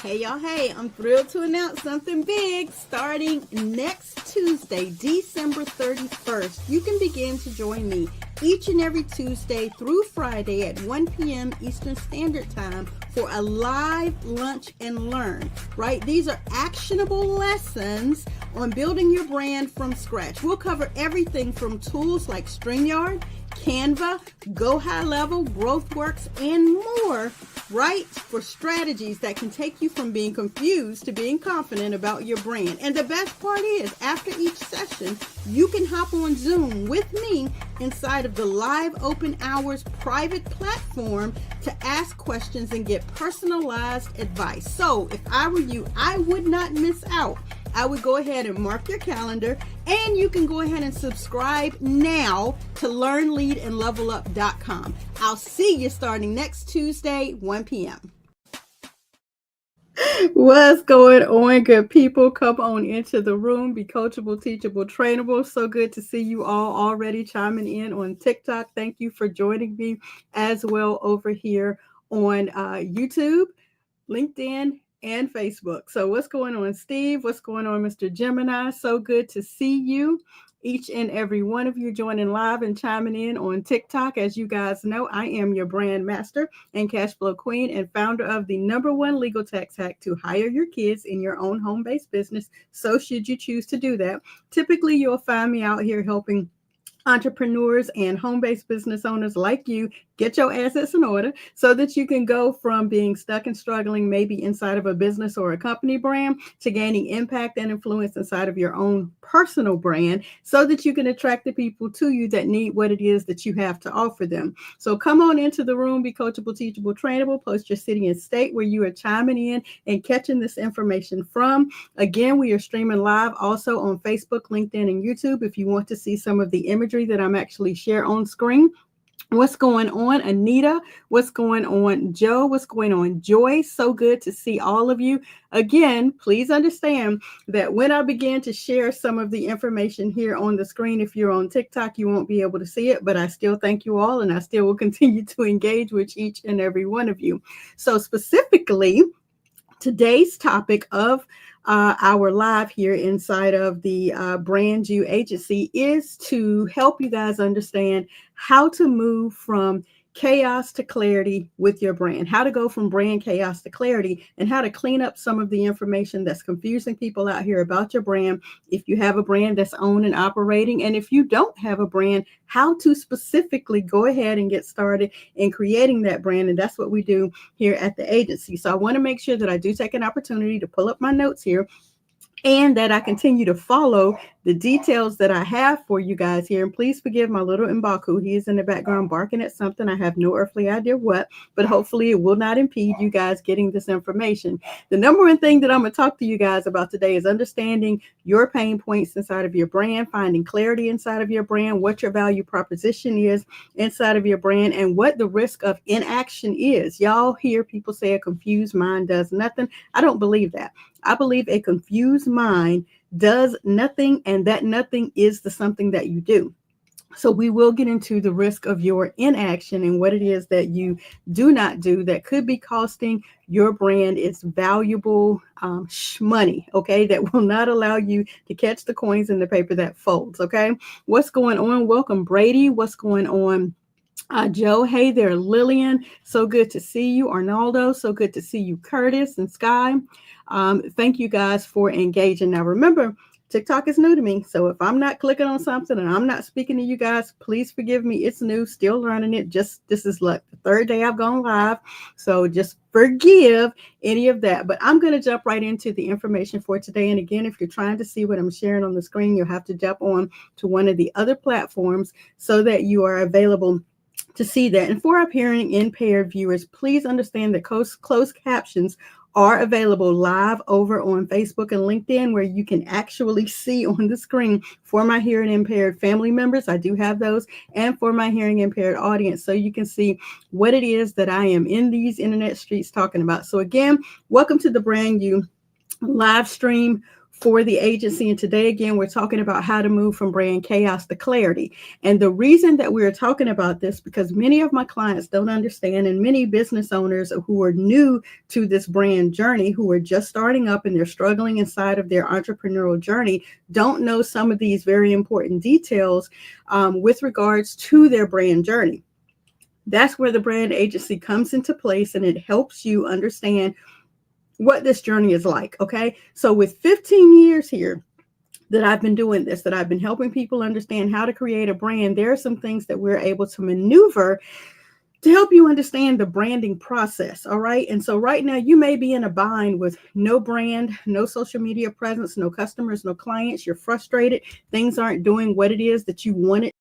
Hey y'all, hey, I'm thrilled to announce something big starting next Tuesday, December 31st. You can begin to join me each and every Tuesday through Friday at 1 p.m. Eastern Standard Time for a live lunch and learn, right? These are actionable lessons on building your brand from scratch. We'll cover everything from tools like Streamyard, Canva, GoHighLevel, GrowthWorks, and more, right? For strategies that can take you from being confused to being confident about your brand. And the best part is, after each session, you can hop on Zoom with me inside of the Live Open Hours private platform to ask questions and get personalized advice. So if I were you, I would not miss out. I would go ahead and mark your calendar, and you can go ahead and subscribe now to learnleadandlevelup.com. I'll see you starting next Tuesday, 1 p.m. What's going on, good people? Come on into the room. Be coachable, teachable, trainable. So good to see you all already chiming in on TikTok. Thank you for joining me as well over here on YouTube, LinkedIn, and Facebook. So what's going on, Steve? What's going on, Mr. Gemini? So good to see you. Each and every one of you joining live and chiming in on TikTok. As you guys know, I am your brand master and cash flow queen and founder of the #1 legal tax hack to hire your kids in your own home-based business. So should you choose to do that, typically you'll find me out here helping entrepreneurs and home-based business owners like you get your assets in order so that you can go from being stuck and struggling maybe inside of a business or a company brand to gaining impact and influence inside of your own personal brand so that you can attract the people to you that need what it is that you have to offer them. So come on into the room, be coachable, teachable, trainable, post your city and state where you are chiming in and catching this information from. Again, we are streaming live also on Facebook, LinkedIn, and YouTube if you want to see some of the imagery that I'm actually share on screen. What's going on, Anita? What's going on, Joe? What's going on, Joy? So good to see all of you. Again, please understand that when I begin to share some of the information here on the screen, if you're on TikTok, you won't be able to see it, but I still thank you all, and I still will continue to engage with each and every one of you. So specifically, today's topic of our live here inside of the BrandYOU agency is to help you guys understand how to move from chaos to clarity with your brand, how to go from brand chaos to clarity, and how to clean up some of the information that's confusing people out here about your brand. If you have a brand that's owned and operating, and if you don't have a brand, how to specifically go ahead and get started in creating that brand. And that's what we do here at the agency. So I want to make sure that I do take an opportunity to pull up my notes here and that I continue to follow the details that I have for you guys here. And please forgive my little Mbaku. He is in the background barking at something. I have no earthly idea what, but hopefully it will not impede you guys getting this information. The number one thing that I'm going to talk to you guys about today is understanding your pain points inside of your brand, finding clarity inside of your brand, what your value proposition is inside of your brand, and what the risk of inaction is. Y'all hear people say a confused mind does nothing. I don't believe that. I believe a confused mind does nothing, and that nothing is the something that you do. So we will get into the risk of your inaction and what it is that you do not do that could be costing your brand its valuable money, okay, that will not allow you to catch the coins in the paper that folds, okay? What's going on? Welcome, Brady. What's going on? Joe, hey there, Lillian. So good to see you. Arnaldo, so good to see you. Curtis and Sky. Thank you guys for engaging. Now, remember, TikTok is new to me. So if I'm not clicking on something and I'm not speaking to you guys, please forgive me. It's new, still learning it. This is like the third day I've gone live. So just forgive any of that. But I'm going to jump right into the information for today. And again, if you're trying to see what I'm sharing on the screen, you'll have to jump on to one of the other platforms so that you are available to see that. And for our hearing impaired viewers, please understand that closed captions are available live over on Facebook and LinkedIn, where you can actually see on the screen for my hearing impaired family members. I do have those, and for my hearing impaired audience, so you can see what it is that I am in these internet streets talking about. So again, welcome to the BrandYOU live stream for the agency. And today, again, we're talking about how to move from brand chaos to clarity. And the reason that we're talking about this, because many of my clients don't understand, and many business owners who are new to this brand journey, who are just starting up and they're struggling inside of their entrepreneurial journey, don't know some of these very important details with regards to their brand journey. That's where the brand agency comes into place, and it helps you understand what this journey is like. Okay. So with 15 years here that I've been doing this, that I've been helping people understand how to create a brand, there are some things that we're able to maneuver to help you understand the branding process. All right. And so right now you may be in a bind with no brand, no social media presence, no customers, no clients. You're frustrated. Things aren't doing what it is that you wanted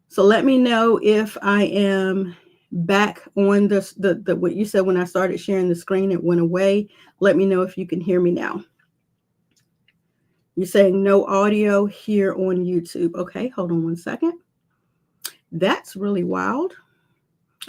So let me know if I am back on the what you said when I started sharing the screen, it went away. Let me know if you can hear me now. You're saying no audio here on YouTube. Okay, hold on one second. That's really wild.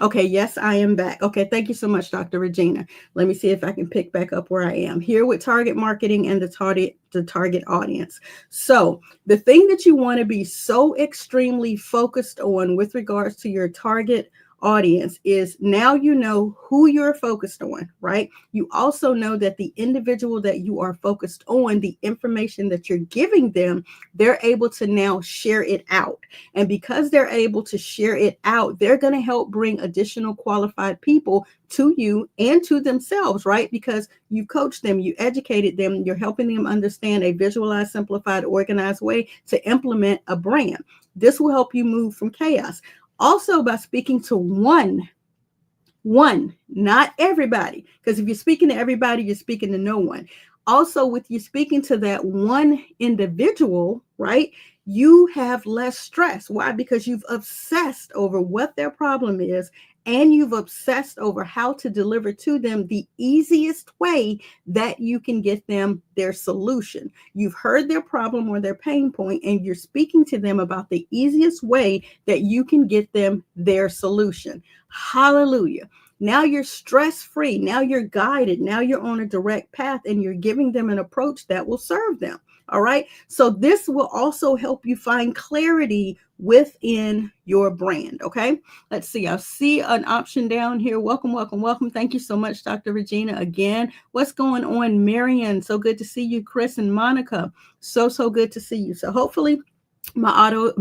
Okay, yes, I am back. Okay, thank you so much, Dr. Regina. Let me see if I can pick back up where I am here with target marketing and the target audience. So the thing that you want to be so extremely focused on with regards to your target audience is now you know who you're focused on, right? You also know that the individual that you are focused on, the information that you're giving them, they're able to now share it out. And because they're able to share it out, they're going to help bring additional qualified people to you and to themselves, right? Because you coached them, you educated them, you're helping them understand a visualized, simplified, organized way to implement a brand. This will help you move from chaos. Also, by speaking to one, not everybody, because if you're speaking to everybody, you're speaking to no one. Also, with you speaking to that one individual, right, you have less stress. Why? Because you've obsessed over what their problem is, and you've obsessed over how to deliver to them the easiest way that you can get them their solution. You've heard their problem or their pain point, and you're speaking to them about the easiest way that you can get them their solution. Hallelujah. Now you're stress-free. Now you're guided. Now you're on a direct path, and you're giving them an approach that will serve them. All right. So this will also help you find clarity within your brand. Okay. Let's see. I see an option down here. Welcome, welcome, welcome. Thank you so much, Dr. Regina. Again, what's going on, Marian? So good to see you, Chris and Monica. So good to see you. So hopefully my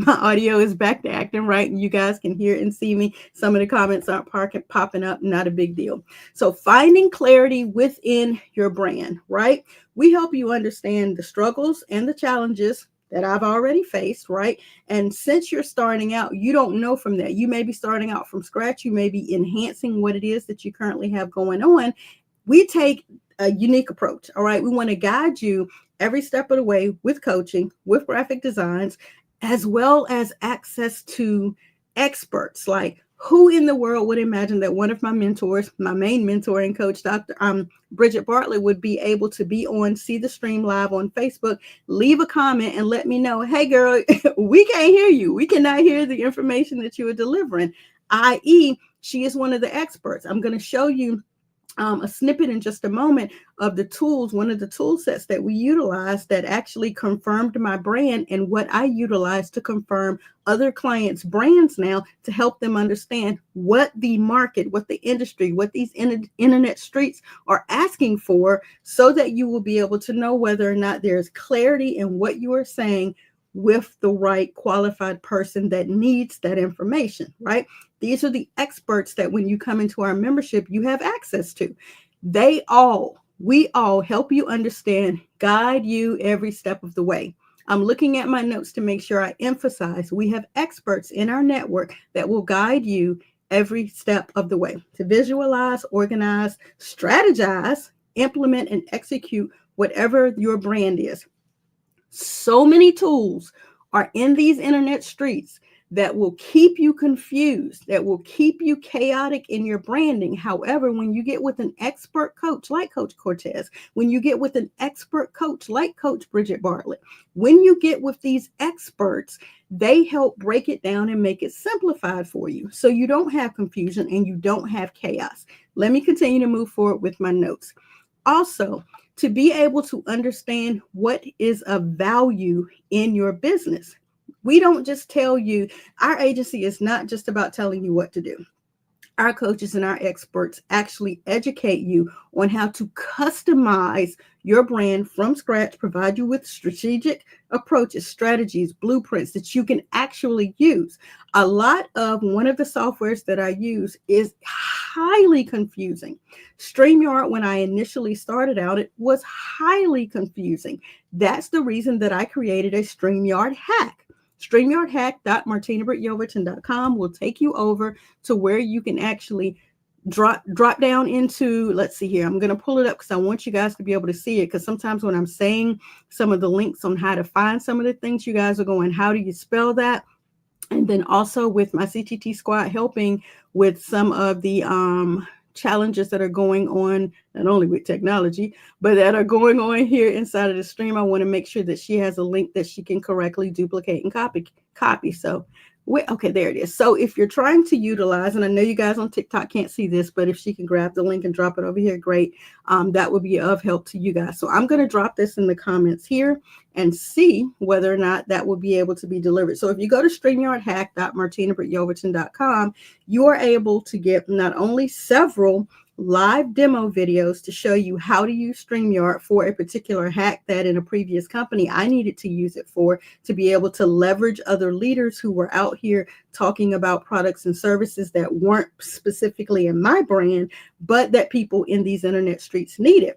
audio is back to acting right, and you guys can hear and see me. Some of the comments aren't popping up, not a big deal. So finding clarity within your brand, right? We help you understand the struggles and the challenges that I've already faced, right? And since you're starting out, you don't know from that. You may be starting out from scratch. You may be enhancing what it is that you currently have going on. We take a unique approach, all right? We want to guide you every step of the way with coaching, with graphic designs, as well as access to experts. Like, who in the world would imagine that one of my mentors, my main mentor and coach, Dr. Bridget Bartlett, would be able to be on See the Stream live on Facebook, leave a comment and let me know, hey girl, we can't hear you. We cannot hear the information that you are delivering, i.e., she is one of the experts. I'm going to show you a snippet in just a moment of the tools, one of the tool sets that we utilized that actually confirmed my brand and what I utilize to confirm other clients' brands now to help them understand what the market, what the industry, what these internet streets are asking for, so that you will be able to know whether or not there's clarity in what you are saying with the right qualified person that needs that information, right? These are the experts that when you come into our membership, you have access to. We all help you understand, guide you every step of the way. I'm looking at my notes to make sure I emphasize we have experts in our network that will guide you every step of the way to visualize, organize, strategize, implement, and execute whatever your brand is. So many tools are in these internet streets that will keep you confused, that will keep you chaotic in your branding. However, when you get with an expert coach like Coach Cortez, when you get with an expert coach like Coach Bridget Bartlett, when you get with these experts, they help break it down and make it simplified for you, so you don't have confusion and you don't have chaos. Let me continue to move forward with my notes. Also, to be able to understand what is of value in your business. We don't just tell you, our agency is not just about telling you what to do. Our coaches and our experts actually educate you on how to customize your brand from scratch, provide you with strategic approaches, strategies, blueprints that you can actually use. A lot of one of the softwares that I use is highly confusing. Streamyard, when I initially started out, it was highly confusing. That's the reason that I created a Streamyard hack. StreamYardHack.MartinaBrittYelverton.com will take you over to where you can actually drop down into, let's see here. I'm going to pull it up because I want you guys to be able to see it, because sometimes when I'm saying some of the links on how to find some of the things, you guys are going, how do you spell that? And then also with my CTT squad helping with some of the challenges that are going on, not only with technology, but that are going on here inside of the stream. I want to make sure that she has a link that she can correctly duplicate and copy. So okay, there it is. So if you're trying to utilize, and I know you guys on TikTok can't see this, but if she can grab the link and drop it over here, great. That would be of help to you guys. So I'm going to drop this in the comments here and see whether or not that will be able to be delivered. So if you go to streamyardhack.martinabrityelverton.com, you are able to get not only several live demo videos to show you how to use StreamYard for a particular hack that in a previous company I needed to use it for, to be able to leverage other leaders who were out here talking about products and services that weren't specifically in my brand, but that people in these internet streets needed.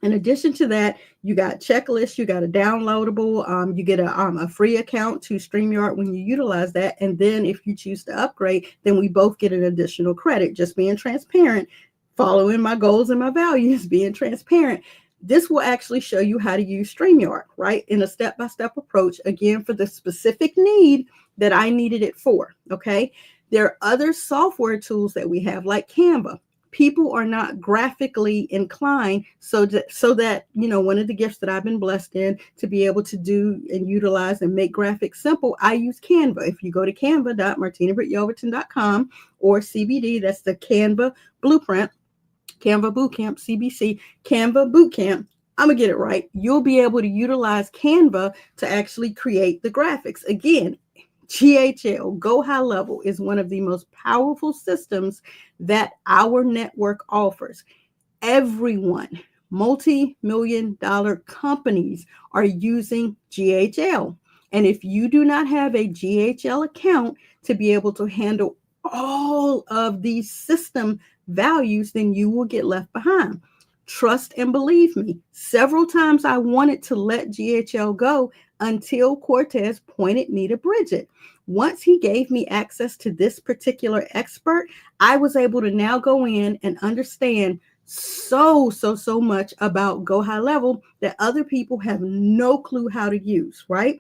In addition to that, you got checklists, you got a downloadable, you get a free account to StreamYard when you utilize that. And then if you choose to upgrade, then we both get an additional credit. Just being transparent, following my goals and my values, being transparent. This will actually show you how to use StreamYard, right? In a step-by-step approach, again, for the specific need that I needed it for, okay? There are other software tools that we have like Canva. People are not graphically inclined, so that you know, one of the gifts that I've been blessed in to be able to do and utilize and make graphics simple, I use Canva. If you go to canva.martinabrityelverton.com or CBD, that's the Canva Blueprint, Canva Bootcamp, CBC, Canva Bootcamp, I'm going to get it right. You'll be able to utilize Canva to actually create the graphics. Again, GHL, GoHighLevel, is one of the most powerful systems that our network offers. Everyone, multi-million-dollar companies are using GHL. And if you do not have a GHL account to be able to handle all of these system values, then you will get left behind. Trust and believe me, several times I wanted to let GHL go until Cortez pointed me to Bridget. Once he gave me access to this particular expert, I was able to now go in and understand so much about GoHighLevel that other people have no clue how to use, right?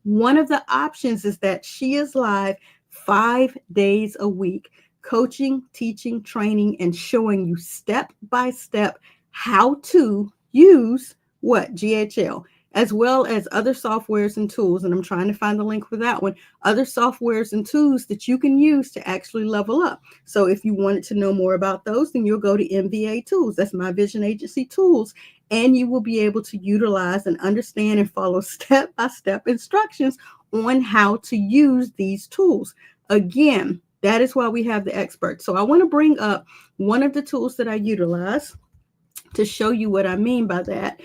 One of the options is that she is live 5 days a week, coaching, teaching, training, and showing you step by step how to use what? GHL, as well as other softwares and tools. And I'm trying to find the link for that one. Other softwares and tools that you can use to actually level up. So if you wanted to know more about those, then you'll go to MVA Tools. That's My Vision Agency Tools. And you will be able to utilize and understand and follow step-by-step instructions on how to use these tools. Again, that is why we have the experts. So I want to bring up one of the tools that I utilize to show you what I mean by that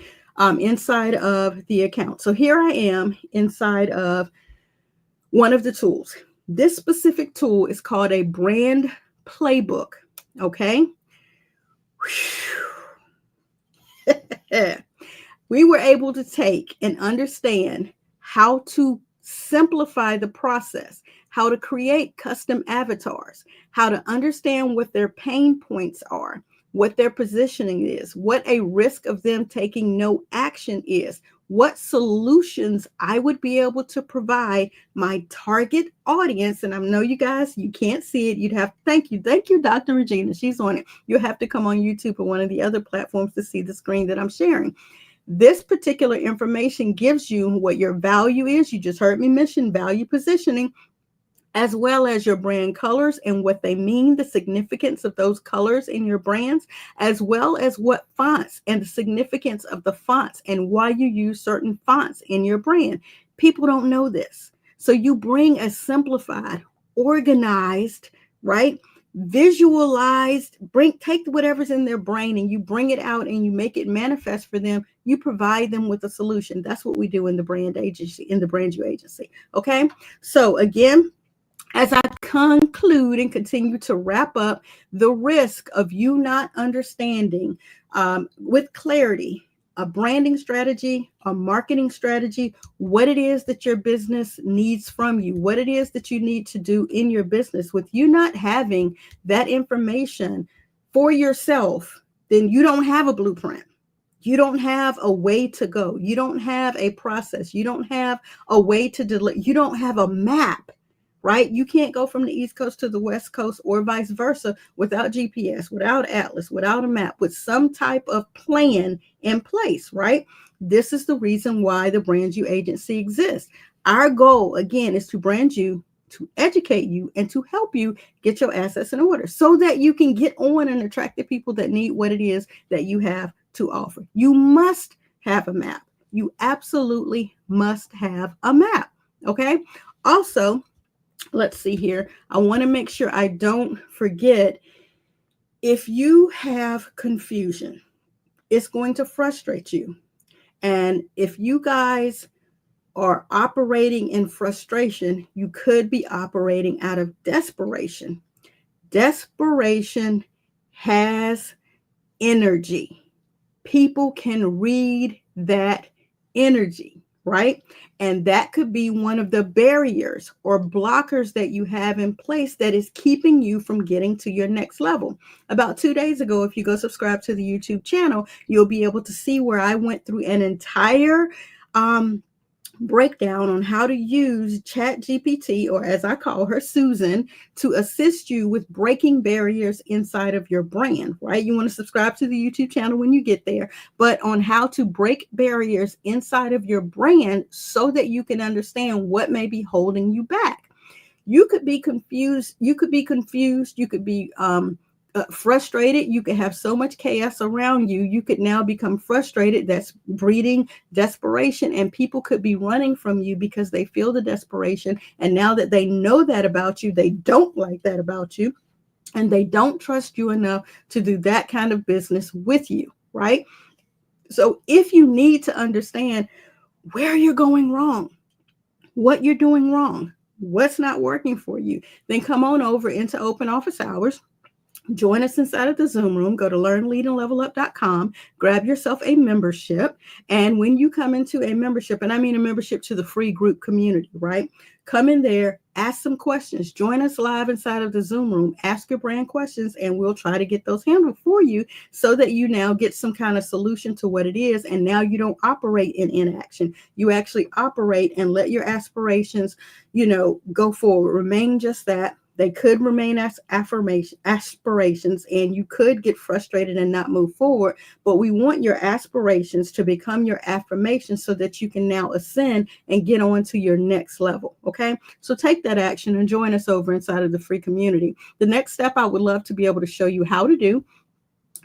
inside of the account. So here I am inside of one of the tools. This specific tool is called a brand playbook. Okay. We were able to take and understand how to simplify the process, how to create custom avatars, how to understand what their pain points are, what their positioning is, what a risk of them taking no action is, what solutions I would be able to provide my target audience. And I know you guys, you can't see it. You'd have, thank you, Dr. Regina. She's on it. You'll have to come on YouTube or one of the other platforms to see the screen that I'm sharing. This particular information gives you what your value is. You just heard me mention value positioning, as well as your brand colors and what they mean, the significance of those colors in your brands, as well as what fonts and the significance of the fonts and why you use certain fonts in your brand. People don't know this. So you bring a simplified, organized, right? Visualized, take whatever's in their brain and you bring it out and you make it manifest for them. You provide them with a solution. That's what we do in the brand agency, in the BrandYOU agency. Okay. So again, as I conclude and continue to wrap up, the risk of you not understanding with clarity a branding strategy, a marketing strategy, what it is that your business needs from you, what it is that you need to do in your business, with you not having that information for yourself, then you don't have a blueprint. You don't have a way to go. You don't have a process. You don't have a way to deliver. You don't have a map right? You can't go from the East Coast to the West Coast or vice versa without GPS, without Atlas, without a map, with some type of plan in place, right? This is the reason why the BrandYOU agency exists. Our goal, again, is to brand you, to educate you, and to help you get your assets in order so that you can get on and attract the people that need what it is that you have to offer. You must have a map. You absolutely must have a map. Okay. Also, let's see here. I want to make sure I don't forget, if you have confusion, it's going to frustrate you. And if you guys are operating in frustration, you could be operating out of desperation. Desperation has energy. People can read that energy, right? And that could be one of the barriers or blockers that you have in place that is keeping you from getting to your next level. About 2 days ago, if you go subscribe to the YouTube channel, you'll be able to see where I went through an entire breakdown on how to use ChatGPT, or as I call her, Susan, to assist you with breaking barriers inside of your brand, right? You want to subscribe to the YouTube channel when you get there, but on how to break barriers inside of your brand so that you can understand what may be holding you back. You could be confused. You could be frustrated. You could have so much chaos around you. You could now become frustrated. That's breeding desperation. And people could be running from you because they feel the desperation. And now that they know that about you, they don't like that about you. And they don't trust you enough to do that kind of business with you, right? So if you need to understand where you're going wrong, what you're doing wrong, what's not working for you, then come on over into open office hours. Join us inside of the Zoom room. Go to learnleadandlevelup.com, grab yourself a membership. And when you come into a membership, and I mean a membership to the free group community, right? Come in there, ask some questions, join us live inside of the Zoom room, ask your brand questions, and we'll try to get those handled for you so that you now get some kind of solution to what it is. And now you don't operate in inaction. You actually operate and let your aspirations, go forward, remain just that. They could remain as aspirations, and you could get frustrated and not move forward. But we want your aspirations to become your affirmations so that you can now ascend and get on to your next level. Okay, so take that action and join us over inside of the free community. The next step I would love to be able to show you how to do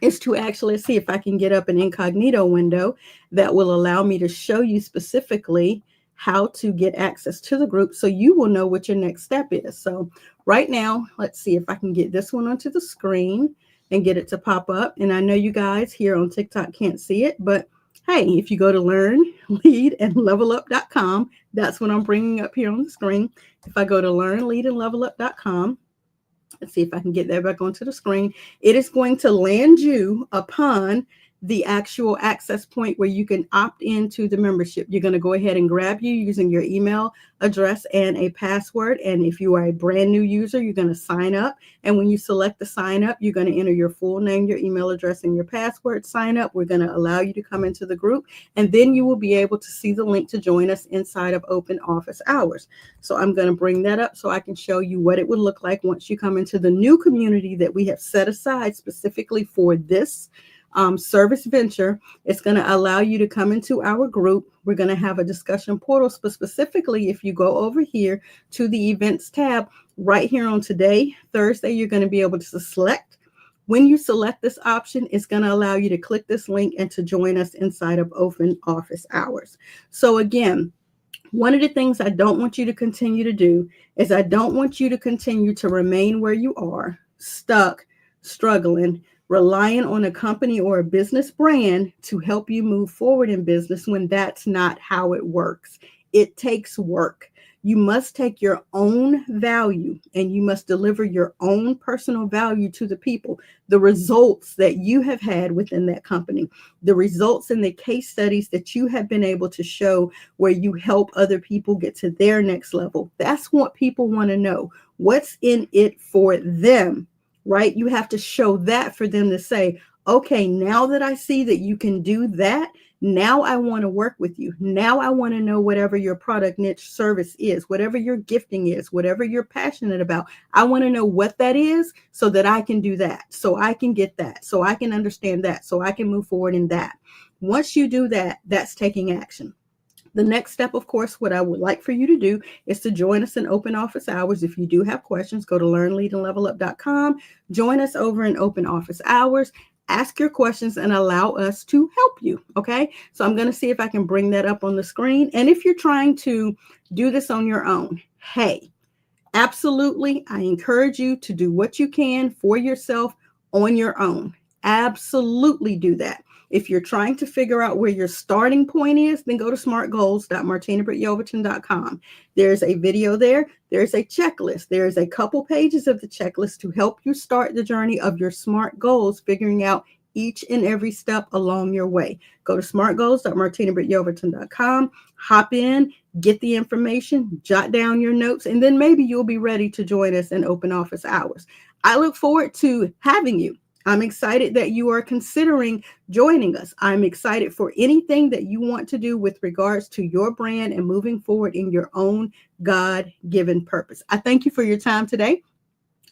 is to actually see if I can get up an incognito window that will allow me to show you specifically how to get access to the group so you will know what your next step is. So right now, let's see if I can get this one onto the screen and get it to pop up. And I know you guys here on TikTok can't see it, but hey, if you go to learnleadandlevelup.com, that's what I'm bringing up here on the screen. If I go to learnleadandlevelup.com, let's see if I can get that back onto the screen. It is going to land you upon the actual access point where you can opt into the membership. You're going to go ahead and grab you using your email address and a password. And if you are a brand new user, you're going to sign up. And when you select the sign up, you're going to enter your full name, your email address, and your password. Sign up. We're going to allow you to come into the group. And then you will be able to see the link to join us inside of open office hours. So I'm going to bring that up so I can show you what it would look like once you come into the new community that we have set aside specifically for this service venture. It's going to allow you to come into our group. We're going to have a discussion portal, but specifically if you go over here to the events tab right here on today, Thursday, you're going to be able to select. When you select this option, it's going to allow you to click this link and to join us inside of open office hours. So again, one of the things I don't want you to continue to do is I don't want you to continue to remain where you are, stuck, struggling, relying on a company or a business brand to help you move forward in business when that's not how it works. It takes work. You must take your own value and you must deliver your own personal value to the people. The results that you have had within that company, the results in the case studies that you have been able to show where you help other people get to their next level. That's what people want to know. What's in it for them? Right? You have to show that for them to say, okay, now that I see that you can do that, Now I want to work with you. Now I want to know whatever your product, niche, service is, whatever your gifting is, whatever you're passionate about. I want to know what that is so that I can do that, so I can get that, so I can understand that, so I can move forward in that. Once you do that, that's taking action. The next step, of course, what I would like for you to do is to join us in open office hours. If you do have questions, go to learnleadandlevelup.com. Join us over in open office hours. Ask your questions and allow us to help you. Okay. So I'm going to see if I can bring that up on the screen. And if you're trying to do this on your own, hey, absolutely, I encourage you to do what you can for yourself on your own. Absolutely do that. If you're trying to figure out where your starting point is, then go to smartgoals.martinabrityelverton.com. There's a video there. There's a checklist. There's a couple pages of the checklist to help you start the journey of your SMART goals, figuring out each and every step along your way. Go to smartgoals.martinabrityelverton.com, hop in, get the information, jot down your notes, and then maybe you'll be ready to join us in open office hours. I look forward to having you. I'm excited that you are considering joining us. I'm excited for anything that you want to do with regards to your brand and moving forward in your own God-given purpose. I thank you for your time today.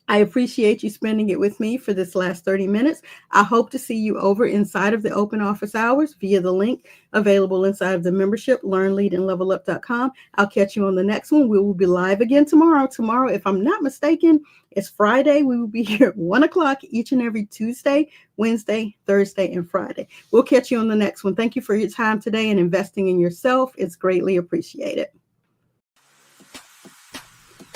I appreciate you spending it with me for this last 30 minutes. I hope to see you over inside of the open office hours via the link available inside of the membership, learnleadandlevelup.com. I'll catch you on the next one. We will be live again tomorrow. Tomorrow, if I'm not mistaken, it's Friday. We will be here at 1 o'clock each and every Tuesday, Wednesday, Thursday, and Friday. We'll catch you on the next one. Thank you for your time today and investing in yourself. It's greatly appreciated.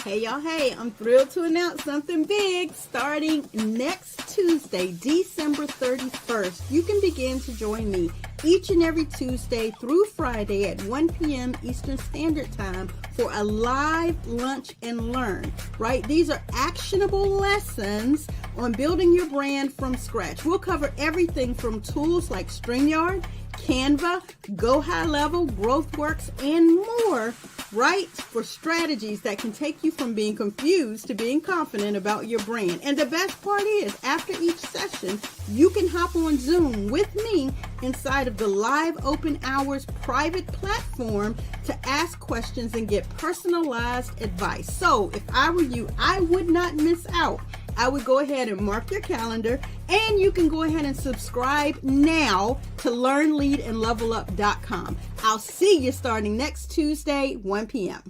Hey, y'all. Hey, I'm thrilled to announce something big starting next Tuesday, December 31st. You can begin to join me each and every Tuesday through Friday at 1 p.m. Eastern Standard Time for a live lunch and learn, right? These are actionable lessons on building your brand from scratch. We'll cover everything from tools like Streamyard, Canva, GoHighLevel, GrowthWorks, and more, right? For strategies that can take you from being confused to being confident about your brand. And the best part is, after each session, you can hop on Zoom with me inside of the Live Open Hours private platform to ask questions and get personalized advice. So if I were you, I would not miss out. I would go ahead and mark your calendar, and you can go ahead and subscribe now to learnleadandlevelup.com. I'll see you starting next Tuesday, 1 p.m.